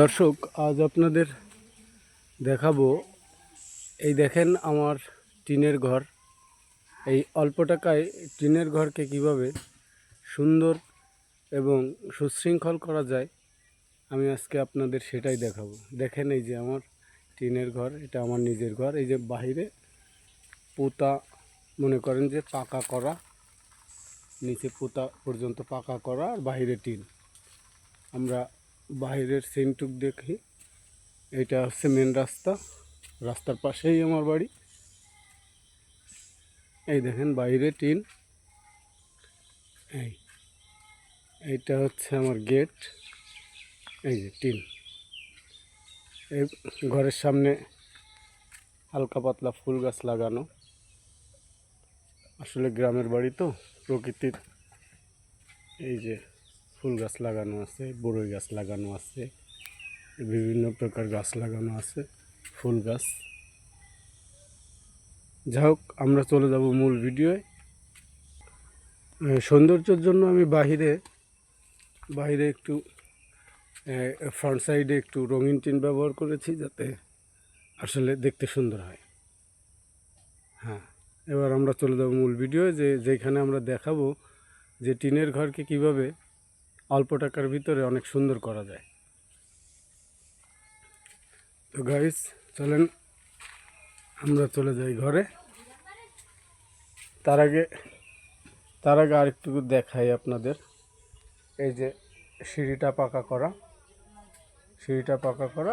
দর্শক, আজ আপনাদের দেখাবো, এই দেখেন আমার টিনের ঘর। এই অল্প টাকায় টিনের ঘরকে কিভাবে সুন্দর এবং সুশৃঙ্খল করা যায়, আমি আজকে আপনাদের সেটাই দেখাবো। দেখেন, এই যে আমার টিনের ঘর, এটা আমার নিজের ঘর। এই যে বাহিরে পোতা, মনে করেন যে পাকা করা, নিচে পোতা পর্যন্ত পাকা করা, আর বাহিরে টিন। আমরা বাহিরের সিনটুক দেখি। এটা হচ্ছে মেন রাস্তা, রাস্তার পাশেই আমার বাড়ি। এই দেখেন বাইরে টিন। এইটা হচ্ছে আমার গেট। এই যে টিন। এই ঘরের সামনে হালকা পাতলা ফুল গাছ লাগানো। আসলে গ্রামের বাড়ি তো, প্রকৃতির এই যে ফুল গাছ লাগানো আছে, বড়ই গাছ লাগানো আছে, বিভিন্ন প্রকার গাছ লাগানো আছে, ফুল গাছ। যাই হোক, আমরা চলে যাব মূল ভিডিওয়ে। সৌন্দর্যের জন্য আমি বাইরে একটু ফ্রন্ট সাইডে একটু রঙিন টিন ব্যবহার করেছি, যাতে আসলে দেখতে সুন্দর হয়। হ্যাঁ, এবার আমরা চলে যাব মূল ভিডিও, যেখানে আমরা দেখাবো যে টিনের ঘরকে কিভাবে অল্প টাকার ভিতরে অনেক সুন্দর করা যায়। তো গাইস, চলেন আমরা চলে যাই ঘরে। তার আগে আরেকটু দেখাই আপনাদের। এই যে সিঁড়িটা পাকা করা,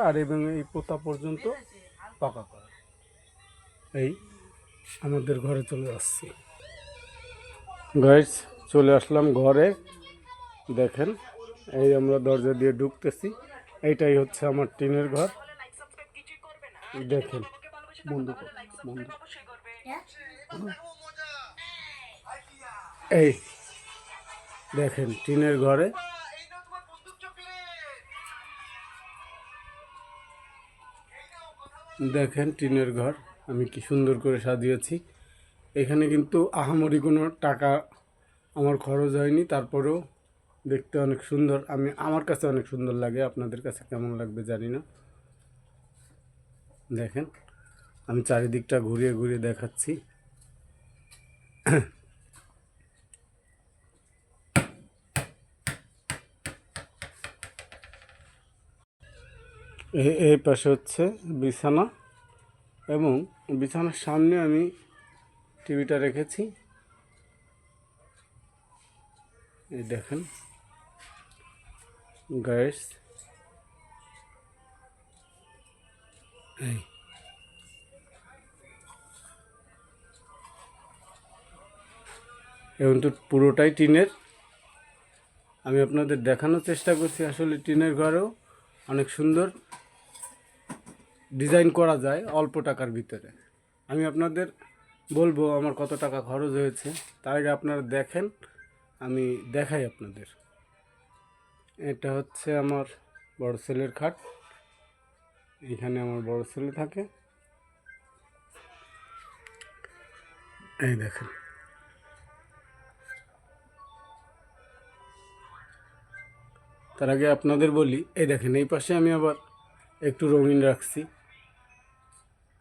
আর এবং এই পোতা পর্যন্ত পাকা করা। এই আমাদের ঘরে চলে আসছি। গাইস, চলে আসলাম ঘরে। দেখেন, এই আমরা দরজা দিয়ে ঢুকতেছি। এইটাই হচ্ছে আমার টিনের ঘর। দেখেন, এই দেখেন টিনের ঘরে। দেখেন টিনের ঘর আমি কি সুন্দর করে সাজিয়েছি। এখানে কিন্তু আহামরি কোনো টাকা আমার খরচ হয়নি, তারপরেও দেখতে অনেক সুন্দর। আমার কাছে অনেক সুন্দর লাগে, আপনাদের কাছে কেমন লাগবে জানি না। দেখেন, আমি চারিদিকটা ঘুরিয়ে ঘুরিয়ে দেখাচ্ছি। এই পাশে হচ্ছে বিছানা, এবং বিছানার সামনে আমি টিভিটা রেখেছি। এই দেখেন গাইস, এই এবং তো পুরোটাই টিনের। আমি আপনাদের দেখানোর চেষ্টা করছি আসলে টিনের ঘরেও অনেক সুন্দর ডিজাইন করা যায় অল্প টাকার ভিতরে। আমি আপনাদের বলবো আমার কত টাকা খরচ হয়েছে। তার আগে আপনারা দেখেন, আমি দেখাই আপনাদের। এটা হচ্ছে আমার বড় ছেলের খাট। এখানে আমার বড় ছেলে থাকে। এই দেখেন, তার আগে আপনাদের বলি, এই দেখেন এই পাশে আমি আবার একটু রঙিন রাখছি,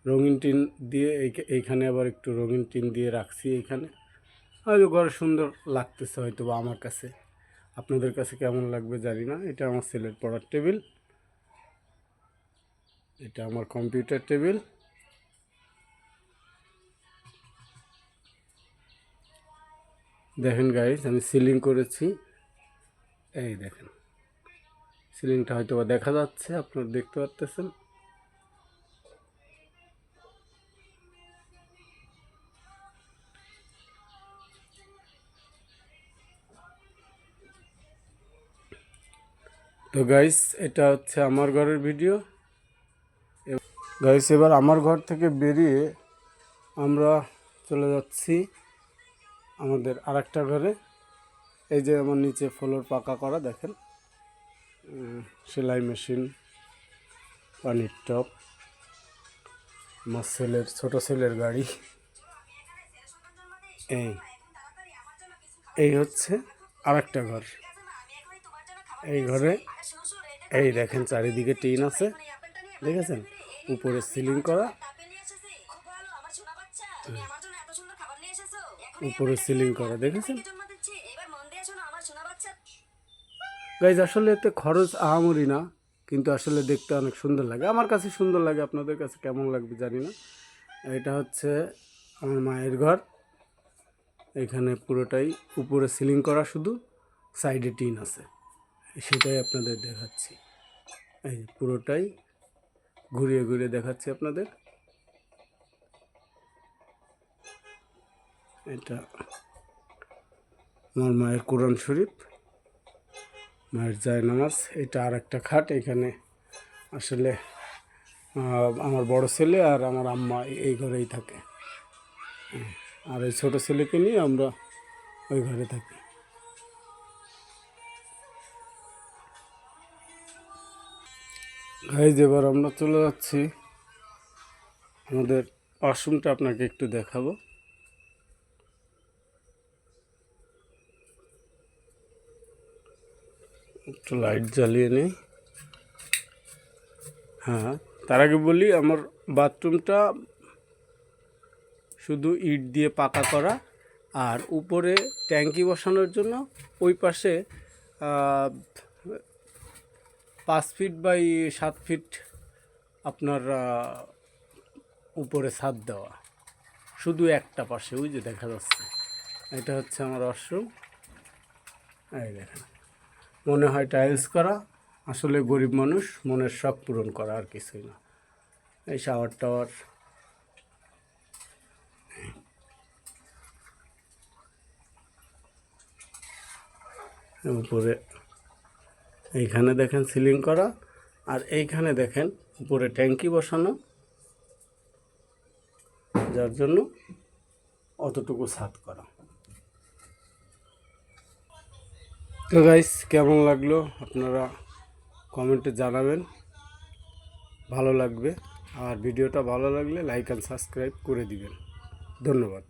রঙিন টিন দিয়ে। এইখানে আবার একটু রঙিন টিন দিয়ে রাখছি। এইখানে হয়তো ঘরে সুন্দর লাগতেছে হয়তো বা আমার কাছে। আপনাদের কাছে কেমন লাগবে জানি না। এটা আমার ছেলের পড়ার টেবিল, এটা আমার কম্পিউটার টেবিল। দেখেন গাইস, আমি সিলিং করেছি। এই দেখেন সিলিংটা হয়তো বা দেখা যাচ্ছে, আপনারা দেখতে পাচ্ছেন। তো গাইস, এটা হচ্ছে আমার ঘরের ভিডিও। গাইস, এবার আমার ঘর থেকে বেরিয়ে আমরা চলে যাচ্ছি আমাদের আরেকটা ঘরে। এই যে আমার নিচে ফ্লোর পাকা করা, দেখেন সেলাই মেশিন, পানির টপ, আমার ছেলের ছোটো ছেলের গাড়ি। এই হচ্ছে আরেকটা ঘর। এই ঘরে এই দেখেন চারিদিকে টিন আছে, দেখেছেন, উপরে সিলিং করা, উপরে সিলিং করা, দেখেছেন গাইজ। আসলে এতে খরচ আহামরি না, কিন্তু আসলে দেখতে অনেক সুন্দর লাগে, আমার কাছে সুন্দর লাগে, আপনাদের কাছে কেমন লাগবে জানি না। এটা হচ্ছে আমার মায়ের ঘর, এখানে পুরোটাই উপরে সিলিং করা, শুধু সাইডে টিন আছে, সেটাই আপনাদের দেখাচ্ছি। এই পুরোটাই ঘুরিয়ে ঘুরিয়ে দেখাচ্ছি আপনাদের। এটা আমার মায়ের কোরআন শরীফ, মায়ের জায়নামাজ। এটা আর একটা খাট, এখানে আসলে আমার বড় ছেলে আর আমার আম্মা এই ঘরেই থাকে, আর এই ছোটো ছেলেকে নিয়ে আমরা ওই ঘরে থাকি। গাইজ এবার আমরা চলে যাচ্ছি আমাদের ওয়াশরুমটা, আপনাকে একটু দেখাবো। একটু লাইট জ্বালিয়ে নেই। হ্যাঁ, তার আগে বলি, আমার বাথরুমটা শুধু ইট দিয়ে পাকা করা, আর উপরে ট্যাঙ্কি বসানোর জন্য ওই পাশে 5 ফিট বাই 7 ফিট আপনার উপরে ছাদ দেওয়া, শুধু একটা পাশে, ওই যে দেখা যাচ্ছে, এটা হচ্ছে আমার ওয়াশরুম। এই দেখেন, মনে হয় টাইলস করা, আসলে গরিব মানুষ, মনের শখ পূরণ করা, আর কিছুই না। এই শাওয়ার টাওয়ার, উপরে এইখানে দেখেন সিলিং করা, আর এইখানে দেখেন উপরে ট্যাঙ্কি বসানো, যার জন্য অতটুকু ছাদ করা। তো গাইস, কেমন লাগলো আপনারা কমেন্টে জানাবেন, ভালো লাগবে। আর ভিডিওটা ভালো লাগলে লাইক অ্যান্ড সাবস্ক্রাইব করে দিবেন। ধন্যবাদ।